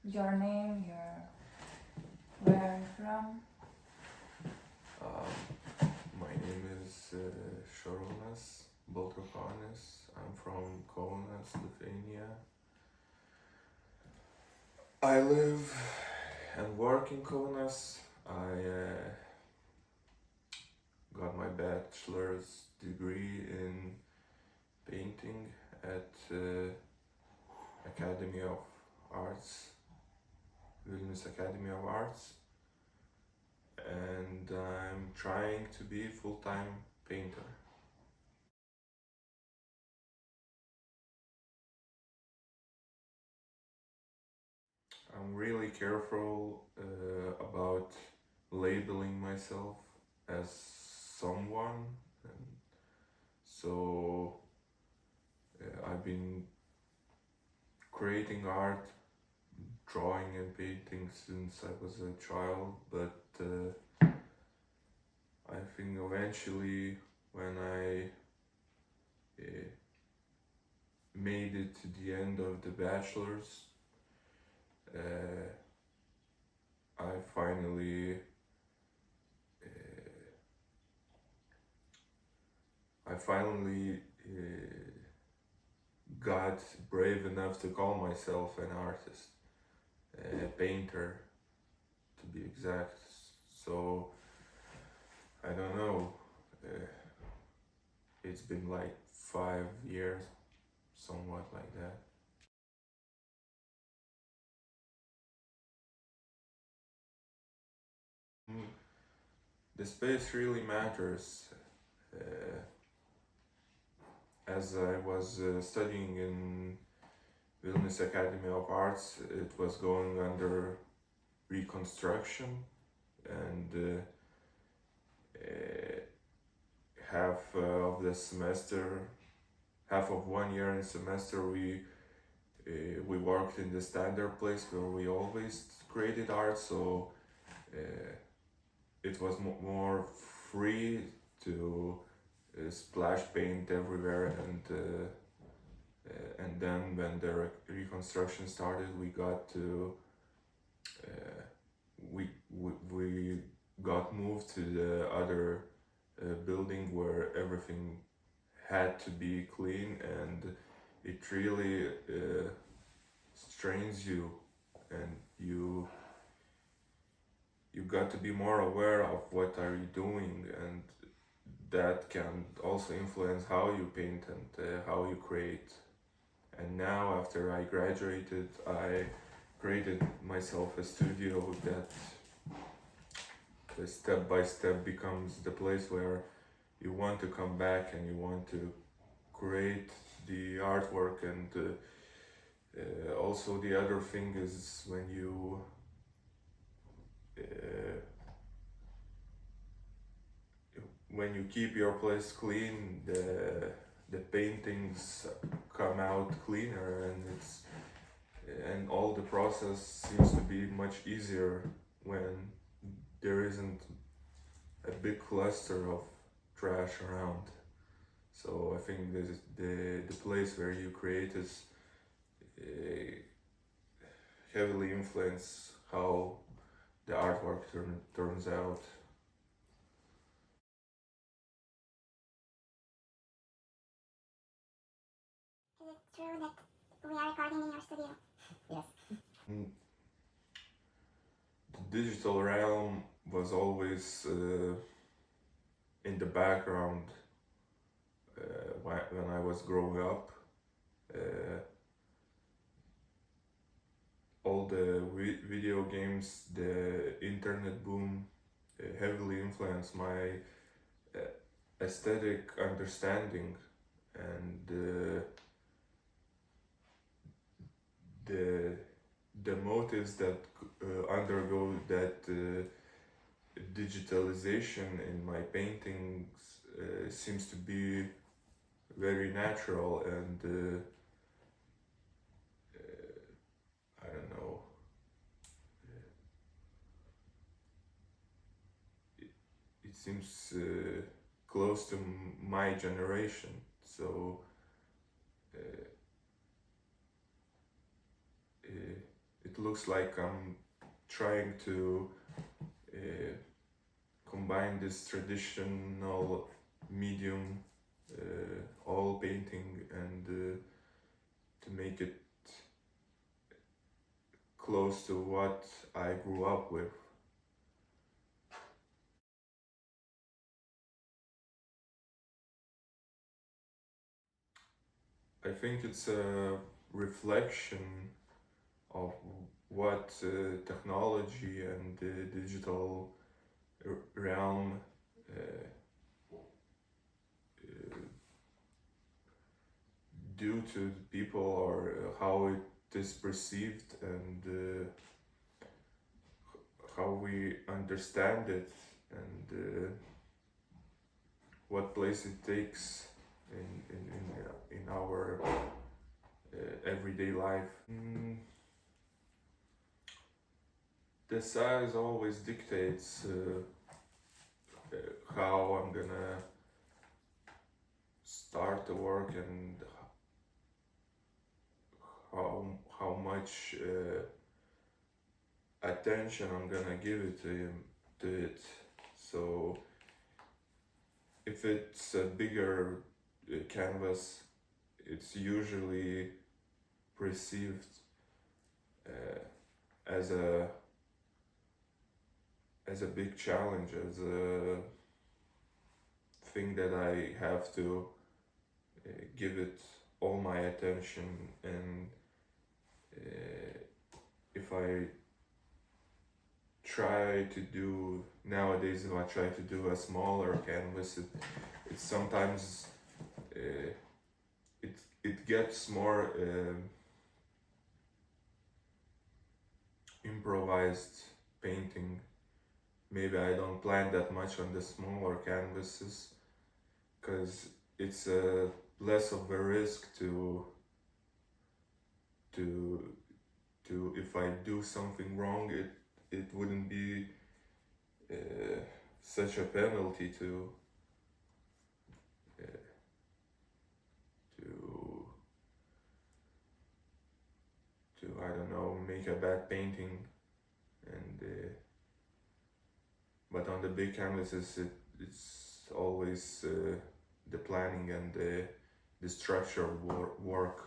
Your name, where are you from? My name is Šarūnas Baltrukonis. I'm from Kaunas, Lithuania. I live and work in Kaunas. I got my bachelor's degree in painting at Academy of Arts, Vilnius Academy of Arts, and I'm trying to be a full-time painter. I'm really careful about labeling myself as someone, and so I've been creating art, drawing and painting since I was a child, but I think eventually when I made it to the end of the bachelor's, I finally got brave enough to call myself an artist, a painter to be exact. So I don't know, it's been like 5 years, somewhat like that. The space really matters. As I was studying in Vilnius Academy of Arts, it was going under reconstruction, and half of 1 year in semester, we worked in the standard place where we always created art, so it was more free to splash paint everywhere, and then when the reconstruction started, we got to we got moved to the other building where everything had to be clean, and it really strains you, and you got to be more aware of what are you doing, and that can also influence how you paint and how you create. And now, after I graduated, I created myself a studio that step by step becomes the place where you want to come back and you want to create the artwork. And also the other thing is when you keep your place clean, the paintings come out cleaner, and all the process seems to be much easier when there isn't a big cluster of trash around. So I think the place where you create is heavily influence how the artwork turns out. Is it true that we are recording in your studio? Yes. The digital realm was always in the background when I was growing up. All the video games, the internet boom heavily influenced my aesthetic understanding, and the motives that undergo that digitalization in my paintings seems to be very natural, and I don't know, it seems close to my generation, so it it looks like I'm trying to combine this traditional medium oil painting and to make it close to what I grew up with. I think it's a reflection of what technology and the digital realm do to people, or how it is perceived, and how we understand it, and what place it takes in our everyday life. The size always dictates how I'm gonna start the work and how much attention I'm gonna give it to it. So if it's a bigger canvas, it's usually perceived as a big challenge, as a thing that I have to give it all my attention, and if I try to do nowadays, if I try to do a smaller canvas, it sometimes it gets more improvised painting. Maybe I don't plan that much on the smaller canvases, because it's less of a risk to if I do something wrong, it wouldn't be such a penalty to I don't know, make a bad painting. And but on the big canvases, it's always the planning and the structure work,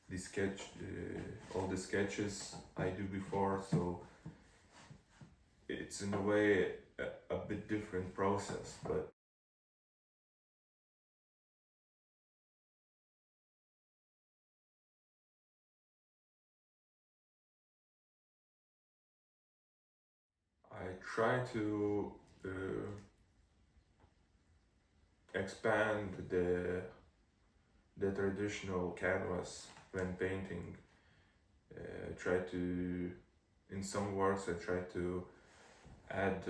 the sketch, all the sketches I do before, so it's in a way a bit different process, but I try to expand the traditional canvas when painting. Try to, in some works, I try to add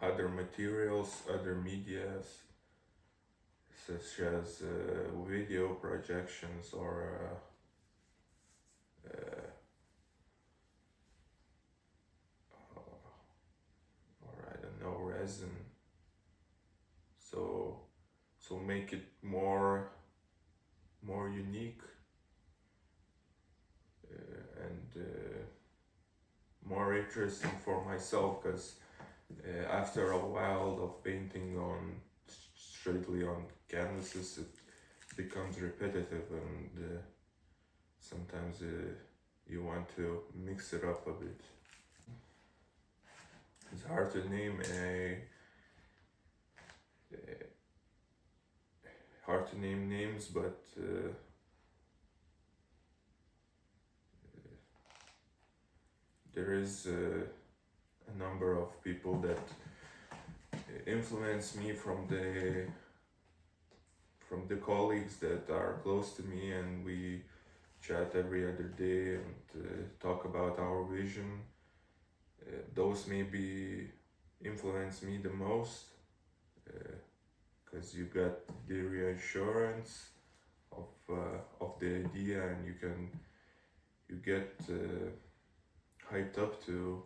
other materials, other medias, such as video projections, or I don't know, resin. So make it more unique and more interesting for myself, because after a while of painting on straightly on canvases, it becomes repetitive, and sometimes you want to mix it up a bit. It's hard to name hard to name names, but there is a number of people that influence me from the colleagues that are close to me, and we chat every other day and talk about our vision. Those maybe influence me the most, because you got the reassurance of the idea, and you get hyped up to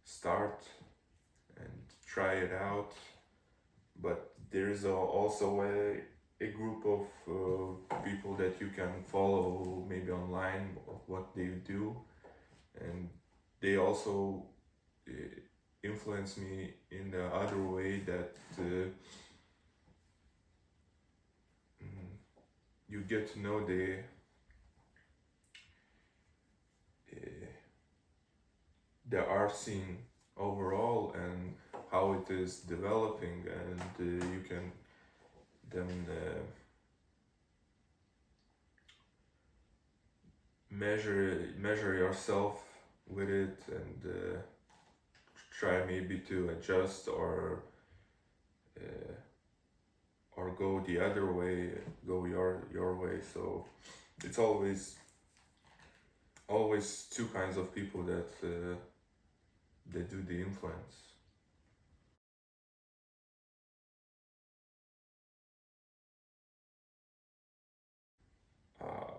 start and try it out. But there is also a group of people that you can follow maybe online of what they do, and they also influence me in the other way that you get to know the art scene overall and how it is developing, and you can then measure yourself with it, and try maybe to adjust or go the other way, go your way. So it's always two kinds of people that do the influence. Uh,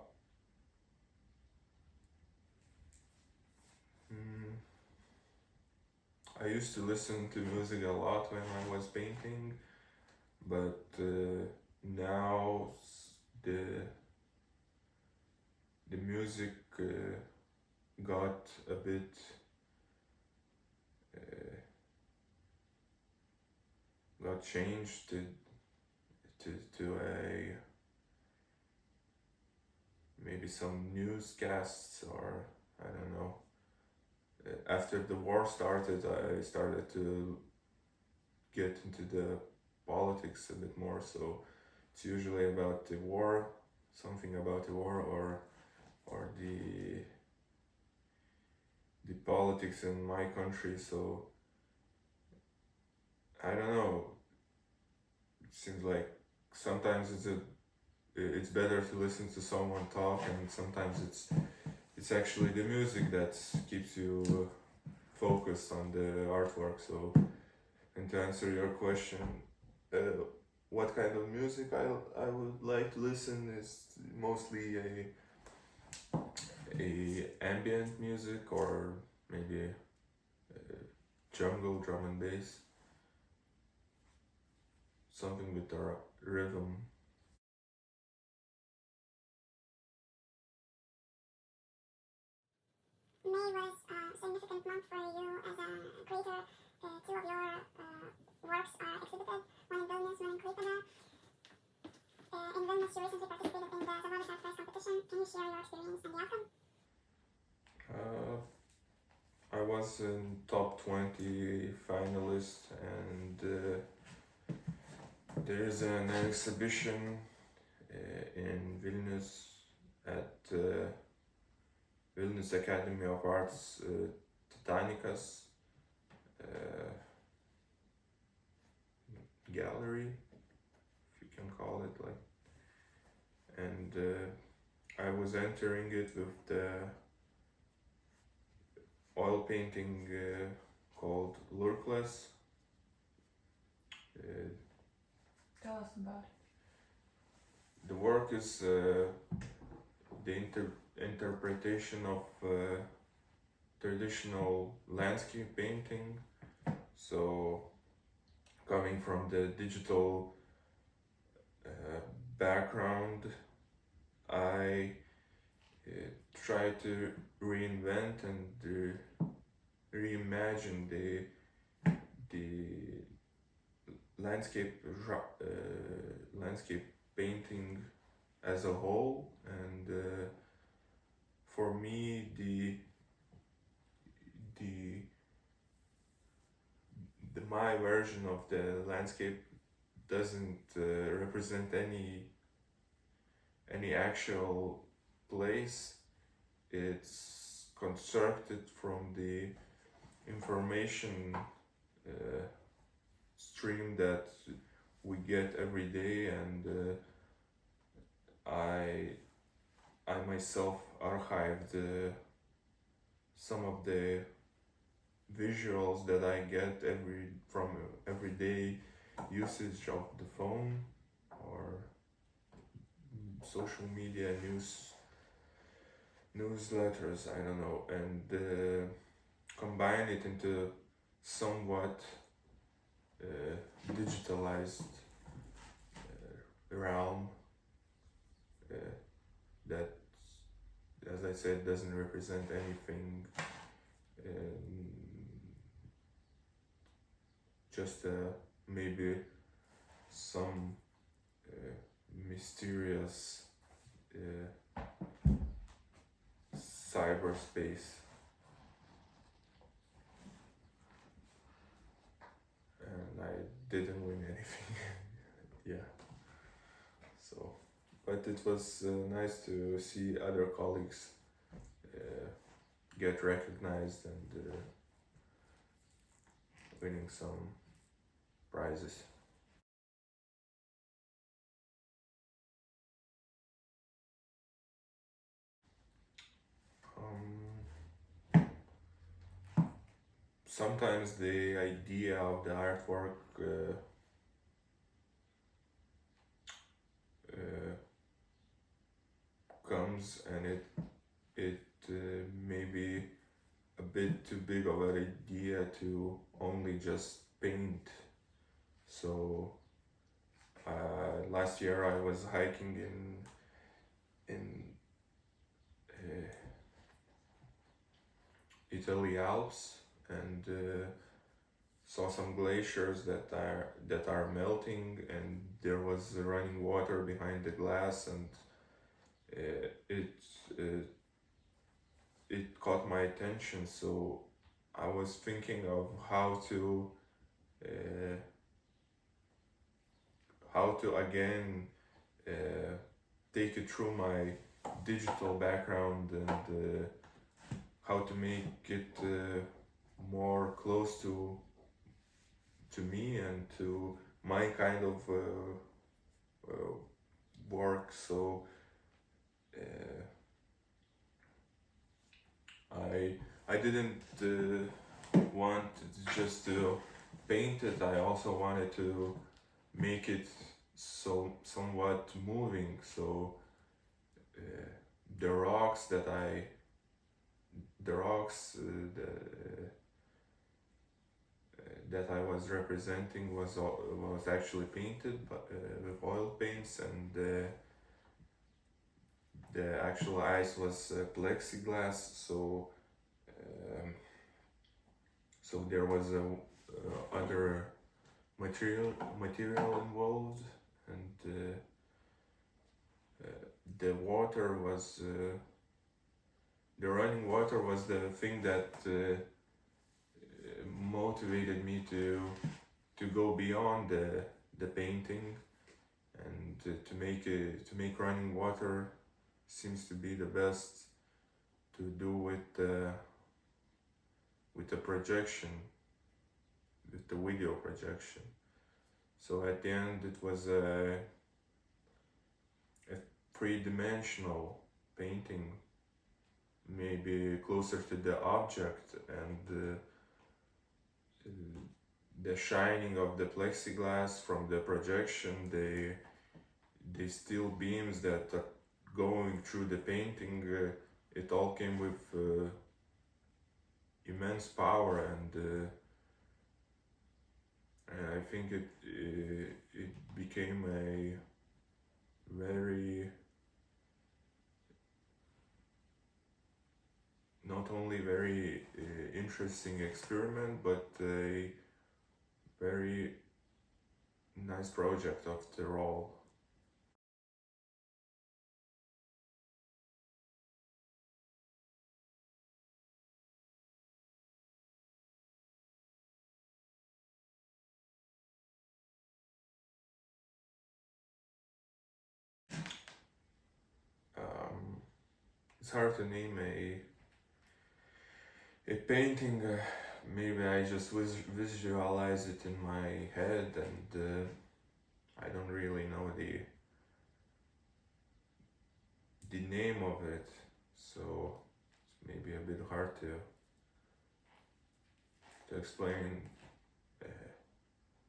I used to listen to music a lot when I was painting, but now the music got a bit got changed to a maybe some newscasts, or I don't know. After the war started, I started to get into the politics a bit more, so it's usually about the war, something about the war, or the politics in my country. So I don't know, it seems like sometimes it's better to listen to someone talk, and sometimes it's actually the music that keeps you focused on the artwork. So, and to answer your question, what kind of music I would like to listen is mostly a ambient music, or maybe jungle drum and bass, something with the rhythm. May was a significant month for you as a creator. Two of your works are exhibited, one in Vilnius, one in Klaipėda. In Vilnius, you recently participated in the Savage Art Fest competition. Can you share your experience and the outcome? I was in top 20 finalist, and there is an exhibition in Vilnius at Vilnius Academy of Arts, Titanicas gallery, if you can call it like. And I was entering it with the oil painting called Lurkless. Tell us about The work is the interpretation of traditional landscape painting. So, coming from the digital background, I try to reinvent and reimagine the landscape painting as a whole, and for me my version of the landscape doesn't represent any actual place. It's constructed from the information stream that we get every day, and I myself archived some of the visuals that I get from everyday usage of the phone or social media newsletters, I don't know, and combine it into somewhat digitalized realm that, as I said, doesn't represent anything, just maybe some mysterious cyberspace. And I didn't win anything. Yeah. So, but it was nice to see other colleagues get recognized and winning some prizes. Sometimes the idea of the artwork comes and it may be a bit too big of an idea to only just paint. So last year I was hiking in Italy Alps and saw some glaciers that are melting, and there was running water behind the glass, and it caught my attention. So I was thinking of how to again take it through my digital background and how to make it more close to me and to my kind of work. So I didn't want just to paint it. I also wanted to make it somewhat moving. So the rocks that I was representing was actually painted with oil paints, and the actual ice was plexiglass. So so there was other material involved, and the water was the running water was the thing that motivated me to go beyond the painting, and to make running water seems to be the best to do with the projection, with the video projection. So at the end it was a three-dimensional painting, maybe closer to the object, and the shining of the plexiglass from the projection, the steel beams that are going through the painting, it all came with immense power, and I think it became a very, not only very interesting experiment, but a very nice project after all. It's hard to name a painting. Maybe I just visualize it in my head, and I don't really know the name of it, so it's maybe a bit hard to explain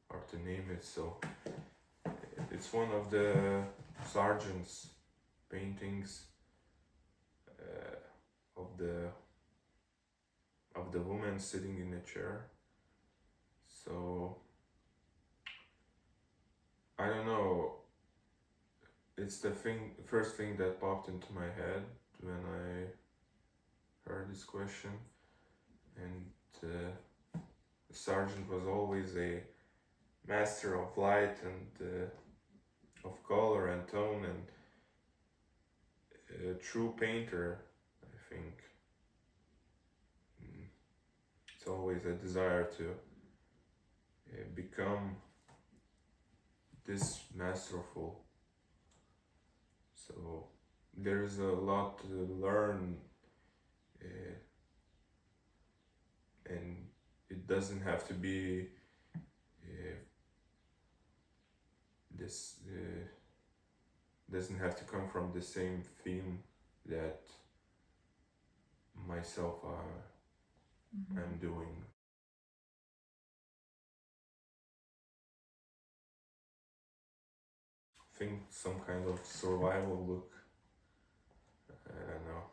or to name it. So it's one of the sergeant's paintings of the woman sitting in a chair. So I don't know, it's the first thing that popped into my head when I heard this question, and the sergeant was always a master of light and of color and tone, and a true painter, I think. It's always a desire to become this masterful. So there's a lot to learn, and it doesn't have to be this doesn't have to come from the same theme that myself I'm doing. I think some kind of survival look. I don't know.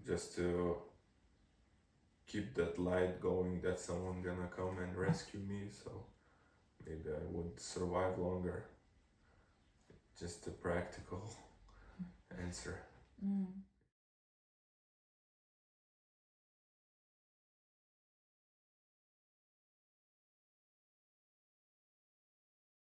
Just to keep that light going, that someone gonna come and rescue me, so maybe I would survive longer. Just a practical answer.